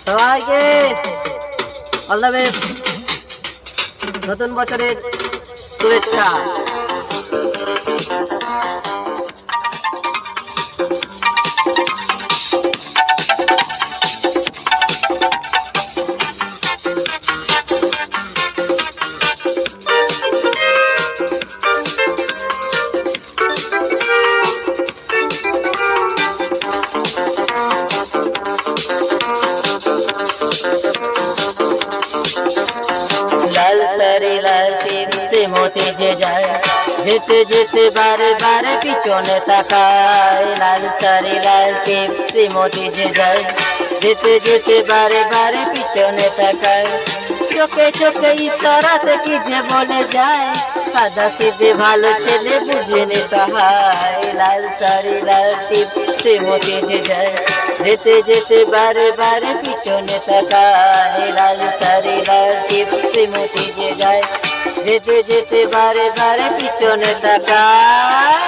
সবাইকে all the best, নতুন বছরের শুভেচ্ছা। लाल सारी लाल टीम से मोती जे जाए, যেতে যেতে বারে বারে পিছনে তাকায়। লাল সারি লাল টিম से मोती যে যায়, যেতে যেতে বারে বারে পিছনে তাকায়। চোখে চোখে ইশারাতে কি যে বলে যায়, সাদা সিধে ভালো ছেলে বুঝেনি তাহাই। লাল সারি লাল টিম से मोती যে যায়, যেতে যেতে বারে বারে পিছনে তাকায়। লাল সারি লাল টিপ से मोती যে যায়, যেতে যেতে বারে বারে পিছনে তাকায়।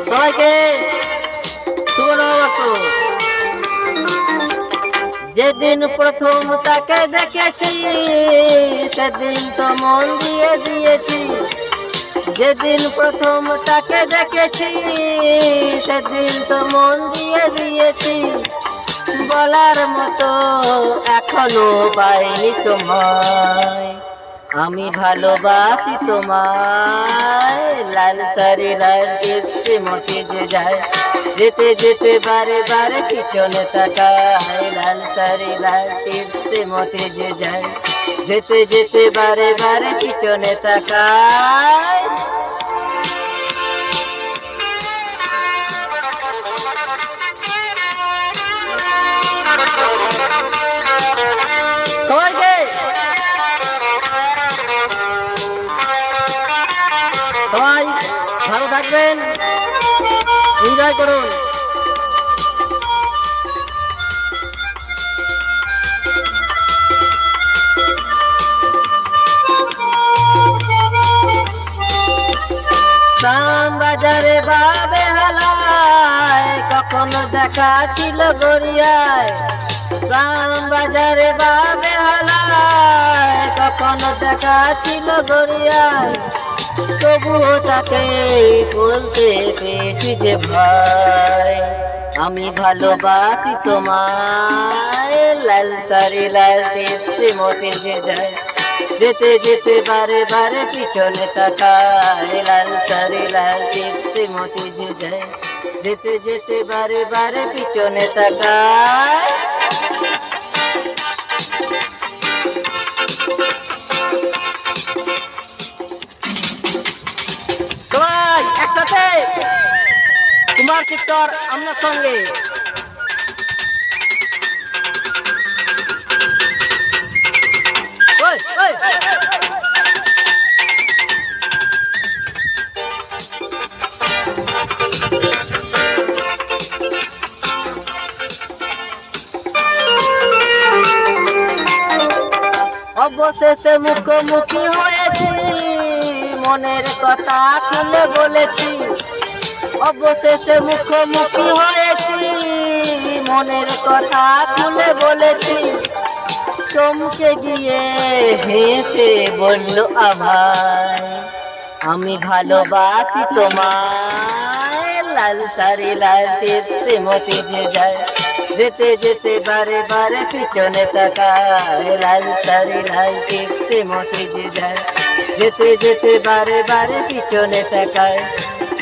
সবাইকে শুভ নববর্ষ। যেদিন প্রথম তাকে দেখেছি সেদিন তো মন দিয়ে দিয়েছি। যেদিন প্রথম তাকে দেখেছি সেদিন তো মন দিয়ে দিয়েছি। বলার মতো এখনো পাইনি সময়, আমি ভালোবাসি তোমায়। লাল সারি লাল টিপ से मोती যে যায়, যেতে যেতে বারে বারে পিছনে তাকায়। লাল সারি লাল টিপ से मोती যে যায়, যেতে যেতে বারে বারে পিছনে তাকায়। সবাইকে সবাই ভালো থাকবেন, এনজয় করুন। শ্যামবাজারে বাবে হালায় কখনো দেখা ছিল গড়িয়ায়। শ্যামবাজারে বাবে হালায় কখনো দেখা ছিল গড়িয়ায়। তবুও তাকে বলতে পেয়েছি যে ভাই, আমি ভালোবাসি তোমায়। লাল সারি লাল টিপ से मोती যে যায়, যেতে যেতে বারে বারে পিছনে তাকায়। লাল সারি লাল টিপ से मोती যে যায়, যেতে যেতে বারে বারে পিছনে তাকায়। সবাই একসাথে কুমার চিত্তর আপনার সঙ্গে। ওই ওই অবশেষে মুখোমুখি হয়েছি, মনের কথা খুলে বলেছি। অবশেষে মুখোমুখি হয়েছি, মনের কথা খুলে বলেছি। চমকে গিয়ে হেসে বলল আভাই, আমি ভালোবাসি তোমায়। লাল সারি লাল টিপ से मोती যে যায়, যেতে যেতে বারে বারে পিছনে তাকায়। লাল সারি লাল টিপ से मोती যে যায়, যেতে যেতে বারে বারে পিছনে তাকায়।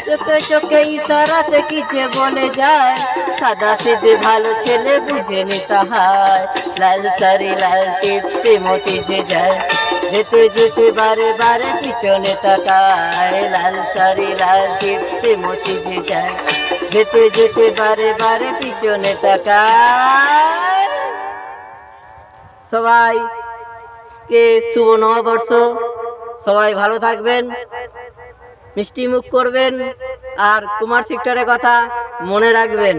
চোখে চোখে ইশারাতে কি যে বলে যায়, সাদা সিধে ভালো ছেলে বুঝেনি তাহাই। লাল সারি লাল টিপ से मोती যে যায়, যেতে যেতে বারে বারে পিছনে তাকায়। লাল সারি লাল টিপ से मोती যে যায়, যেতে যেতে বারে বারে পিছনে তাকায়। সবাই কে শুভ নববর্ষ। সবাই ভালো থাকবেন, মিষ্টি মুখ করবেন, আর কুমার সেক্টরের কথা মনে রাখবেন।